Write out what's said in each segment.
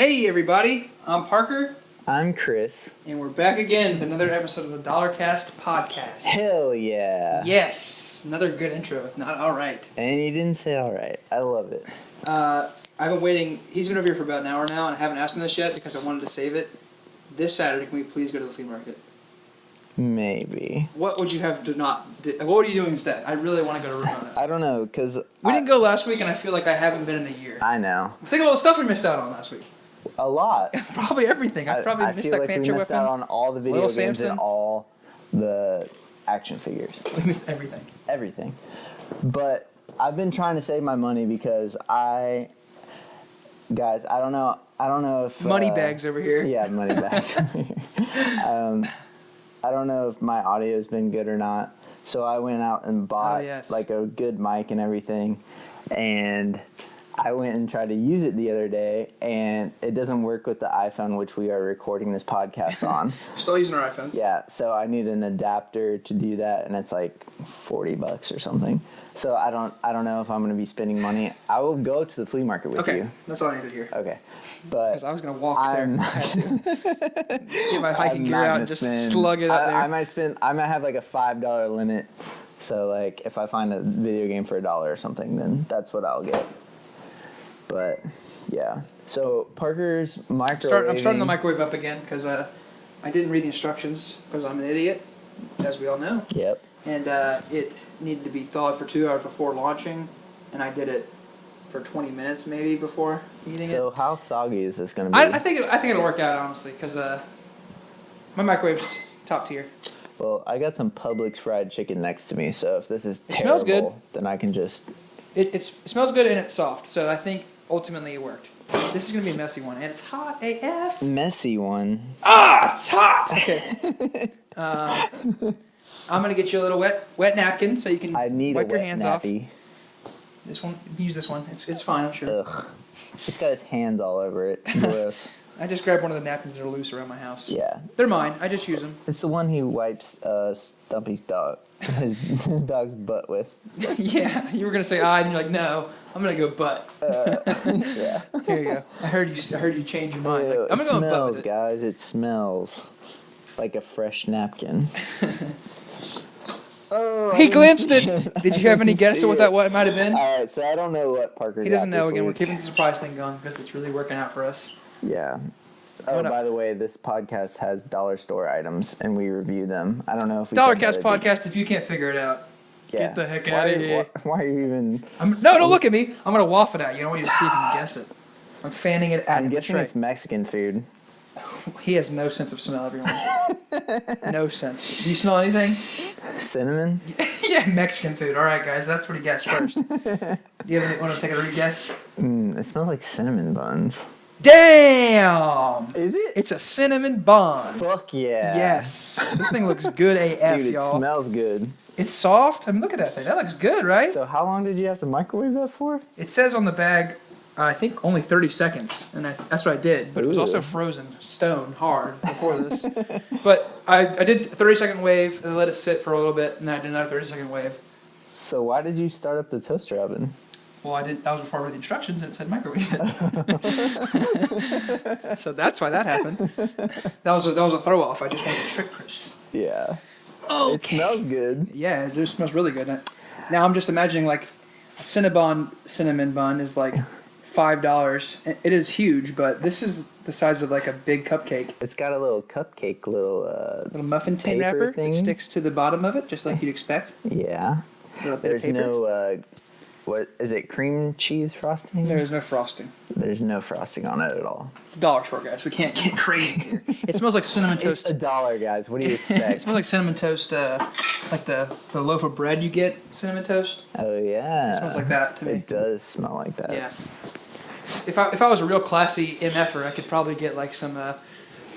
Hey everybody, I'm Parker. I'm Chris. And we're back again with another episode of the DollarCast podcast. Hell yeah. Yes, another good intro. Not alright. And you didn't say alright. I love it. I've been waiting. He's been over here for about an hour now, and I haven't asked him this yet because I wanted to save it. This Saturday, can we please go to the flea market? Maybe. What would you have to not... What are you doing instead? I really want to go to Ramona. I don't know, because... We didn't go last week, and I feel like I haven't been in a year. I know. Think of all the stuff we missed out on last week. A lot. Probably everything. I probably missed that clamshell weapon. We missed out on all the video games Samson. and all the action figures. We missed everything. Everything. But I've been trying to save my money because guys, I don't know if... Money bags over here. Yeah, money bags over here. I don't know if my audio's been good or not. So I went out and bought like a good mic and everything. And I went and tried to use it the other day, and it doesn't work with the iPhone, which we are recording this podcast on. Still using our iPhones. Yeah, so I need an adapter to do that, and it's like $40 or something. So I don't know if I'm going to be spending money. I will go to the flea market with you. Okay, that's all I need to hear. Okay, but because I was going to walk there. I had to get my hiking gear out and just slug it up there. I might have like a $5 limit. So like if I find a video game for $1 or something, then that's what I'll get. But yeah, so Parker's microwave. I'm starting the microwave up again because I didn't read the instructions because I'm an idiot, as we all know. Yep. And it needed to be thawed for 2 hours before launching, and I did it for 20 minutes maybe before eating it. So how soggy is this going to be? I think it'll work out honestly because my microwave's top tier. Well, I got some Publix fried chicken next to me, so if this is terrible, smells good. Then I can just... It smells good and it's soft, so I think ultimately it worked. This is going to be a messy one, and it's hot AF. Messy one. Ah, it's hot! Okay. I'm going to get you a little wet napkin so you can wipe your hands nappy. off. This one, you can use this one. It's fine, I'm sure. Ugh. It's got his hands all over it. Gross. I just grabbed one of the napkins that are loose around my house. Yeah. They're mine. I just use them. It's the one he wipes Stumpy's dog, his dog's butt with. Yeah, you were gonna say I, and you're like, no, I'm gonna go butt. Yeah. Here you go. I heard you change your mind. Ew, Like, I'm gonna go butt with it. Guys, it smells like a fresh napkin. Oh, he glimpsed it. Did you have any guess at what that might have been? All right, so I don't know what Parker. He doesn't know. This Again, week. We're keeping the surprise thing going because it's really working out for us. Yeah. Oh, by the way, this podcast has dollar store items, and we review them. I don't know if we DollarCast podcast. If you can't figure it out, get the heck out of here. Why are you even? No, don't look at me. I'm gonna waft it at you. I don't want you to see if you can guess it. I'm fanning it at I'm the guessing tray. it's Mexican food. He has no sense of smell, everyone. No sense. Do you smell anything? Cinnamon? Yeah, Mexican food. All right, guys, that's what he guessed first. Do you want to take a re-guess? It smells like cinnamon buns. Damn! Is it? It's a cinnamon bun. Fuck yeah. Yes. This thing looks good AF, Dude, y'all. it smells good. It's soft. I mean, look at that thing. That looks good, right? So how long did you have to microwave that for? It says on the bag, I think only 30 seconds, and that's what I did. But it was also frozen stone hard before this. But I did a 30-second wave and let it sit for a little bit, and then I did another 30-second wave. So why did you start up the toaster oven? Well, that was before I read the instructions, and it said microwave it. So that's why that happened. That was a throw off. I just wanted to trick Chris. Yeah. Oh, It smells good. Yeah, it just smells really good. Now I'm just imagining like a cinnamon bun is like $5. It is huge, but this is the size of like a big cupcake. It's got a little cupcake, Little muffin tin paper wrapper thing. that sticks to the bottom of it, just like you'd expect. Yeah. Little bit of There's paper. no, what is it, cream cheese frosting? There's no frosting. There's no frosting on it at all. It's a dollar store, guys. We can't get crazy here. It smells like cinnamon toast. It's $1, guys. What do you expect? It smells like cinnamon toast, like the loaf of bread you get, cinnamon toast. Oh, yeah. It smells like that to me. It does smell like that. Yeah. If I was a real classy MFer, I could probably get like some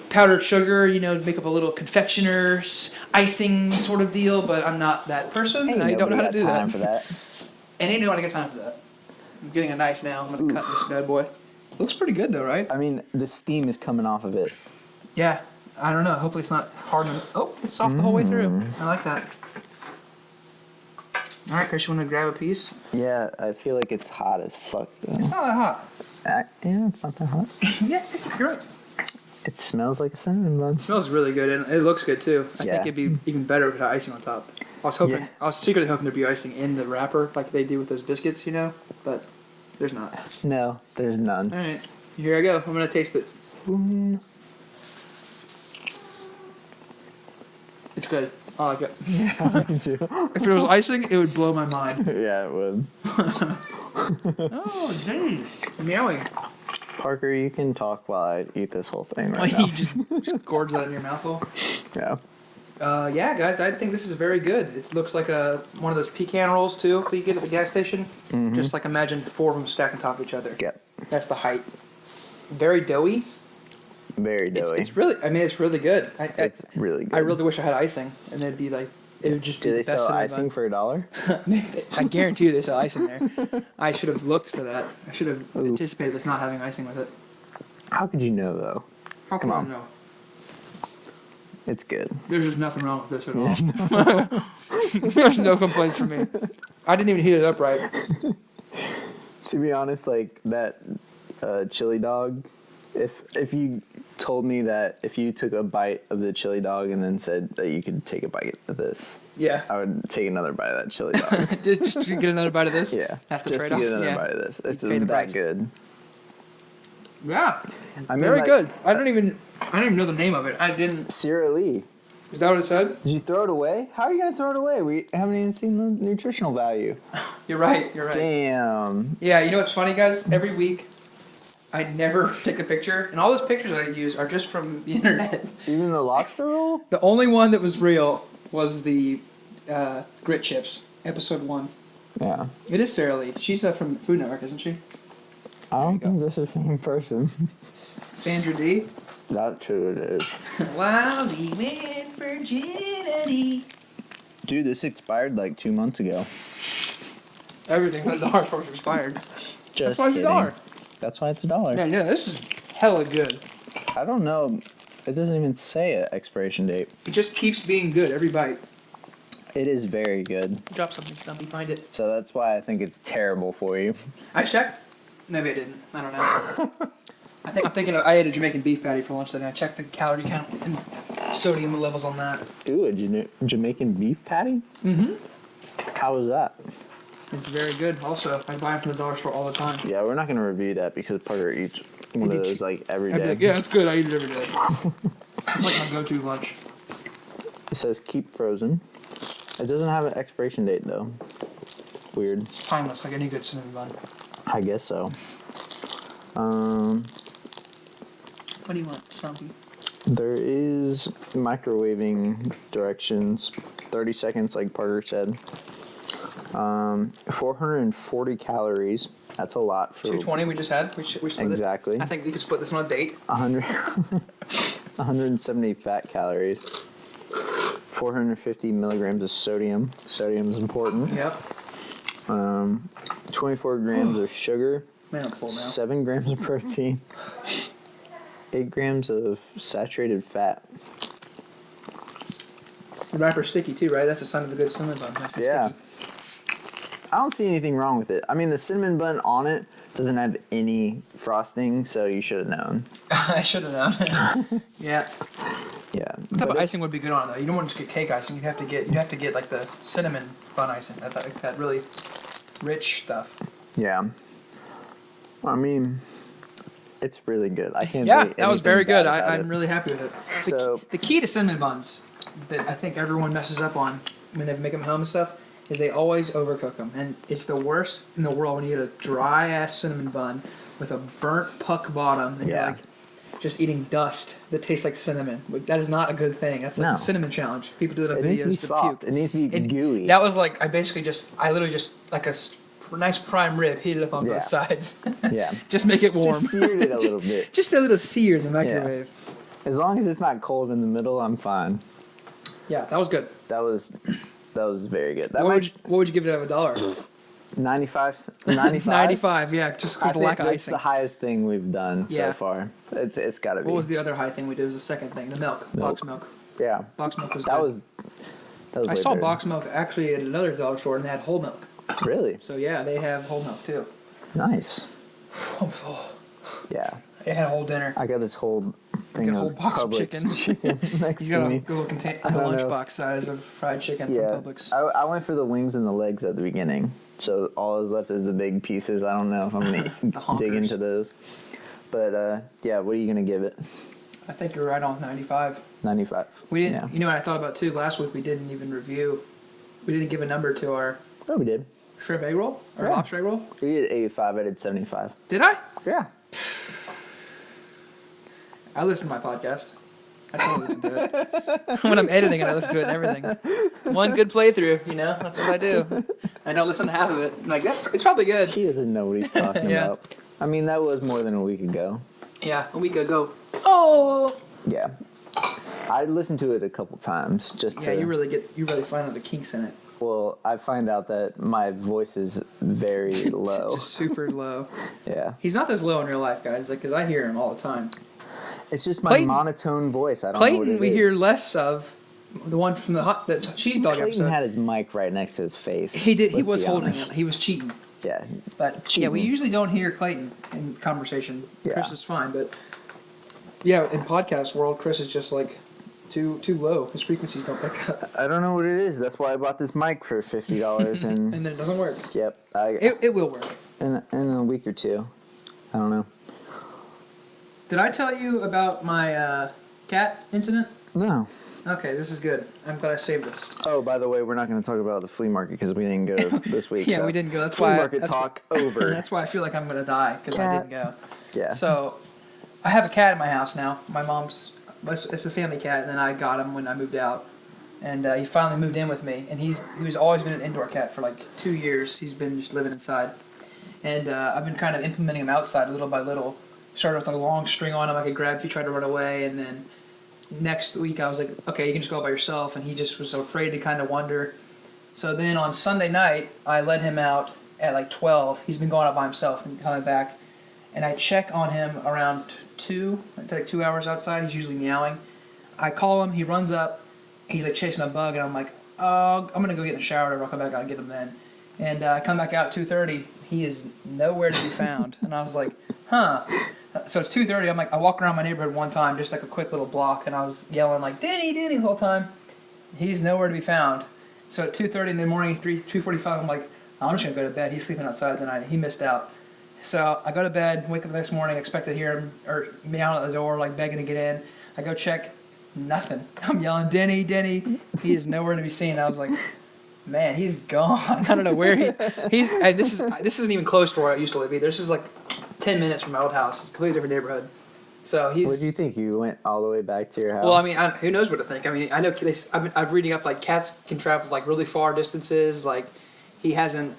powdered sugar, make up a little confectioner's icing sort of deal, but I'm not that person. Ain't I don't know how to do time that. for that. And ain't nobody got time for that. I'm getting a knife now. I'm going to cut this bad boy. Looks pretty good though, right? I mean, the steam is coming off of it. Yeah. I don't know. Hopefully it's not hard enough. Oh, it's soft the whole way through. I like that. All right, Chris, you want to grab a piece? Yeah, I feel like it's hot as fuck, though. It's not that hot. Yeah, it's not that hot. Yeah, it's great. It smells like a cinnamon bun. It smells really good, and it looks good, too. I think it'd be even better with icing on top. I was secretly hoping there'd be icing in the wrapper, like they do with those biscuits, but there's not. No, there's none. All right, here I go. I'm going to taste it. It's good. I like it. Yeah, me too. If it was icing, it would blow my mind. Yeah, it would. Oh, dang. Meowing. Parker, you can talk while I eat this whole thing right now. You just gorge that in your mouth hole? Yeah. Yeah, guys, I think this is very good. It looks like one of those pecan rolls, too, that you get at the gas station. Mm-hmm. Just like imagine 4 of them stacked on top of each other. Yep. That's the height. Very doughy. Very doughy. It's really good. It's really good. I really wish I had icing, and it'd be like, it would just be the best. Do they sell icing for $1? I guarantee you they sell icing there. I should have looked for that. I should have anticipated this not having icing with it. How could you know, though? How come I know? It's good. There's just nothing wrong with this at all. There's no complaints from me. I didn't even heat it up right. To be honest, like that chili dog, if you told me that if you took a bite of the chili dog and then said that you could take a bite of this, yeah, I would take another bite of that chili dog. just to get another bite of this? Yeah. That's the just trade-off? Just to get another bite of this. It's that good. Yeah. I mean, very good. I don't even know the name of it. I didn't. Sierra Lee. Is that what it said? Did you throw it away? How are you going to throw it away? We haven't even seen the nutritional value. You're right. Damn. Yeah, you know what's funny, guys? Every week, I never take a picture, and all those pictures I use are just from the internet. Even the lobster roll? The only one that was real was the grit chips, episode 1. Yeah. It is Sara Lee. She's from Food Network, isn't she? I don't think this is the same person. Sandra D? That's who it is. Lousy with virginity. Dude, this expired like 2 months ago. Everything at the dollar store is expired. Just That's why it's $1. That's why it's $1. Yeah, this is hella good. I don't know. It doesn't even say an expiration date. It just keeps being good every bite. It is very good. Drop something, Stumpy, find it. So that's why I think it's terrible for you. I checked. Maybe I didn't. I don't know. I'm thinking I ate a Jamaican beef patty for lunch today. I checked the calorie count and sodium levels on that. Ooh, a Jamaican beef patty? Mm-hmm. How was that? It's very good. Also, I buy them from the dollar store all the time. Yeah, we're not going to review that because Parker eats one of those like every day. Yeah, it's good. I eat it every day. It's like my go-to lunch. It says keep frozen. It doesn't have an expiration date though. Weird. It's timeless, like any good cinnamon bun. I guess so. What do you want, Stumpy? There is microwaving directions. 30 seconds, like Parker said. 440 calories. That's a lot for 220 we just had. We split exactly. it. I think you could split this on a date. 170 fat calories. 450 milligrams of sodium. Sodium is important. Yep. 24 grams of sugar. Man, I'm full now. 7 grams of protein. 8 grams of saturated fat. The wrapper's sticky too, right? That's a sign of a good cinnamon bun. Nice and sticky. I don't see anything wrong with it. I mean, the cinnamon bun on it doesn't have any frosting, so you should have known. I should have known. Yeah. Yeah. What type of icing would be good on it though? You don't want to just get cake icing. You'd have to get like the cinnamon bun icing. That really rich stuff. Yeah. I mean, it's really good. I can't. Yeah, that was very good. I'm really happy with it. So the key to cinnamon buns that I think everyone messes up on when they make them at home and stuff is they always overcook them, and it's the worst in the world when you get a dry ass cinnamon bun with a burnt puck bottom and you're like just eating dust that tastes like cinnamon. That is not a good thing. That's like the cinnamon challenge. People do it on videos. It needs to be soft. Puke. It needs to be gooey. That was like I literally just like a nice prime rib, heat it up on both sides. Yeah. Just make it warm. Just seared it a little bit. Just a little sear in the microwave. Yeah. As long as it's not cold in the middle, I'm fine. Yeah, that was good. That was very good. What would you give it out of $1? 95? 95, yeah, just because of the lack of icing. It's the highest thing we've done so far. It's got to be. What was the other high thing we did? It was the second thing, the milk. Box milk. Yeah. Box milk was good. I saw box milk actually at another dog store, and they had whole milk. Really? So yeah, they have whole milk too. Nice. I'm full. Yeah. They had a whole dinner. I got this whole thing a whole box of chicken. Next He's got to me. a good little lunchbox size of fried chicken from Publix. I went for the wings and the legs at the beginning, so all is left is the big pieces. I don't know if I'm gonna dig into those, but yeah. What are you gonna give it? I think you're right on 95. 95. We didn't. Yeah. You know what I thought about too? Last week we didn't even review. We didn't give a number to our. Oh, we did. Shrimp egg roll or lobster egg roll. We did 85. I did 75. Did I? Yeah. I listen to my podcast. I totally listen to it. When I'm editing it, I listen to it and everything. One good playthrough, you know? That's what I do. I don't listen to half of it. I'm like, it's probably good. He doesn't know what he's talking about. I mean, that was more than a week ago. Yeah, a week ago. Oh! Yeah. I listened to it a couple times just to... Yeah, you really find out the kinks in it. Well, I find out that my voice is very low. Just super low. Yeah. He's not this low in real life, guys, because I hear him all the time. It's just my monotone voice. I don't know what it is. We hear less of. The one from the cheese dog episode. Clayton had his mic right next to his face. He did. He was holding it. He was cheating. Yeah. But cheating. Yeah, we usually don't hear Clayton in conversation. Yeah. Chris is fine, but yeah, in podcast world, Chris is just like too low. His frequencies don't pick up. I don't know what it is. That's why I bought this mic for $50 and and then it doesn't work. Yep. It will work in a week or two. I don't know. Did I tell you about my cat incident? No. Okay, this is good. I'm glad I saved this. Oh, by the way, we're not going to talk about the flea market because we didn't go this week. Yeah, so. We didn't go. That's flea why market talk over. That's why I feel like I'm going to die because I didn't go. Yeah. So, I have a cat at my house now. My mom's. It's a family cat, and then I got him when I moved out, and he finally moved in with me. And he was always been an indoor cat for like 2 years. He's been just living inside, and I've been kind of implementing him outside little by little. Started with like a long string on him I could grab if he tried to run away, and then next week I was like, okay, you can just go by yourself, and he just was afraid to kind of wander. So then on Sunday night, I let him out at like 12. He's been going out by himself and coming back, and I check on him around 2. It's like 2 hours outside. He's usually meowing. I call him. He runs up. He's like chasing a bug, and I'm like, oh, I'm gonna go get in the shower, and I'll come back out and get him then. And I come back out at 2:30. He is nowhere to be found, and I was like, huh. So it's 2:30. I'm like, I walk around my neighborhood one time, just like a quick little block, and I was yelling like, Denny, Denny, the whole time. He's nowhere to be found. So at 2:30 in the morning, 2:45, I'm like, I'm just gonna go to bed. He's sleeping outside the night. He missed out. So I go to bed, wake up the next morning, expect to hear him or meow at the door, like begging to get in. I go check, nothing. I'm yelling, Denny, Denny. He is nowhere to be seen. I was like, man, he's gone. I don't know where he's. And this isn't even close to where I used to live either. This is like 10 minutes from my old house, completely different neighborhood. So he's. What do you think? You went all the way back to your house? Well, I mean, who knows what to think? I mean, I know I'm reading up like cats can travel like really far distances. Like he hasn't.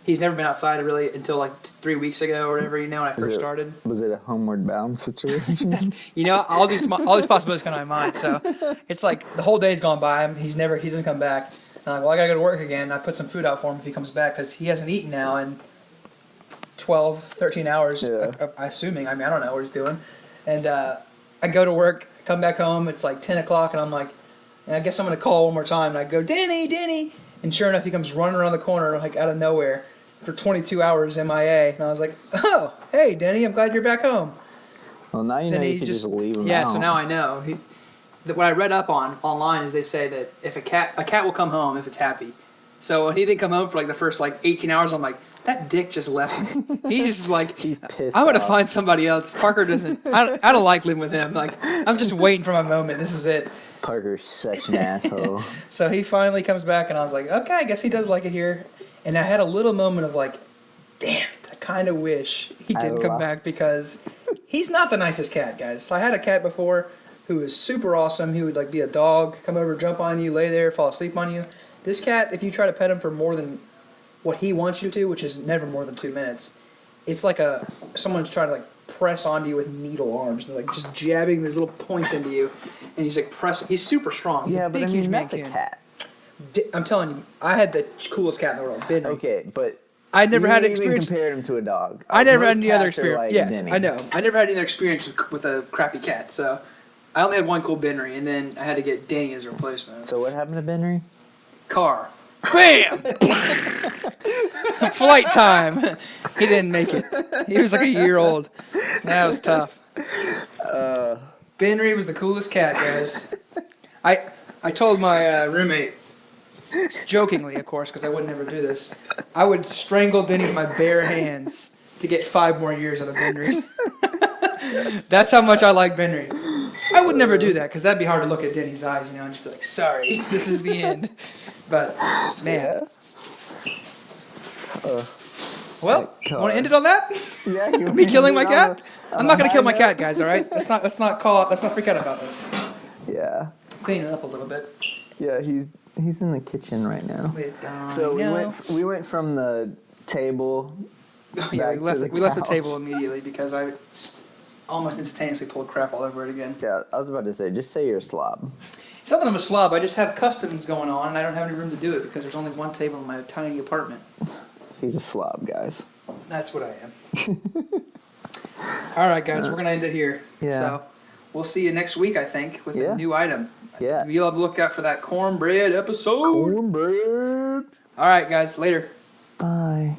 He's never been outside really until like 3 weeks ago or whatever. You know, when I first started. Was it a homeward bound situation? You know, all these possibilities come to my mind. So it's like the whole day's gone by. He doesn't come back. And I'm like, well, I gotta go to work again. I put some food out for him if he comes back because he hasn't eaten now in 12, 13 hours, assuming. I mean, I don't know what he's doing. And I go to work, come back home. It's like 10 o'clock, and I'm like, I guess I'm going to call one more time. And I go, Denny, Denny. And sure enough, he comes running around the corner, like out of nowhere, for 22 hours MIA. And I was like, oh, hey, Denny, I'm glad you're back home. Well, now you know you can just leave him out. Yeah, so now I know. What I read up online is they say that if a cat will come home if it's happy. So when he didn't come home for like the first like 18 hours, I'm like, that dick just left me. He's just like, he's pissed I'm gonna off. Find somebody else. Parker doesn't. I don't like living with him. Like I'm just waiting for my moment. This is it. Parker's such an asshole. So he finally comes back, and I was like, okay, I guess he does like it here. And I had a little moment of like, damn it, I kind of wish he didn't come back because he's not the nicest cat, guys. So I had a cat before who was super awesome. He would like be a dog, come over, jump on you, lay there, fall asleep on you. This cat, if you try to pet him for more than what he wants you to, which is never more than 2 minutes, it's like someone's trying to like press onto you with needle arms and like just jabbing these little points into you, and he's like pressing. He's super strong. He's a big, huge that's a Mancoon. cat. I'm telling you, I had the coolest cat in the world, Benny. Okay, but I never had experience. You compared him to a dog. I never had any other experience. Like yes, Denny. I know. I never had any other experience with a crappy cat. So I only had one cool Benry, and then I had to get Danny as a replacement. So what happened to Benry? Car. Bam! Flight time. He didn't make it. He was like a year old. That was tough. Benry was the coolest cat, guys. I told my roommate, jokingly, of course, because I would never do this, I would strangle Denny with my bare hands to get 5 more years out of Benry. That's how much I like Benry. I would never do that because that'd be hard to look at Denny's eyes, and just be like, sorry, this is the end. But, man. Well, want to end it on that? Yeah, Me killing my cat? I'm not going to kill my cat, guys, all right? Let's not freak out about this. Yeah. Clean it up a little bit. Yeah, he's in the kitchen right now. So we went from the table. Yeah, we left the table immediately because I almost instantaneously pulled crap all over it again. Yeah, I was about to say, just say you're a slob. It's not that I'm a slob. I just have customs going on, and I don't have any room to do it because there's only one table in my tiny apartment. He's a slob, guys. That's what I am. All right, guys, we're gonna end it here. Yeah. So we'll see you next week, I think, with a new item. Yeah. You'll have to look out for that cornbread episode. Cornbread. All right, guys. Later. Bye.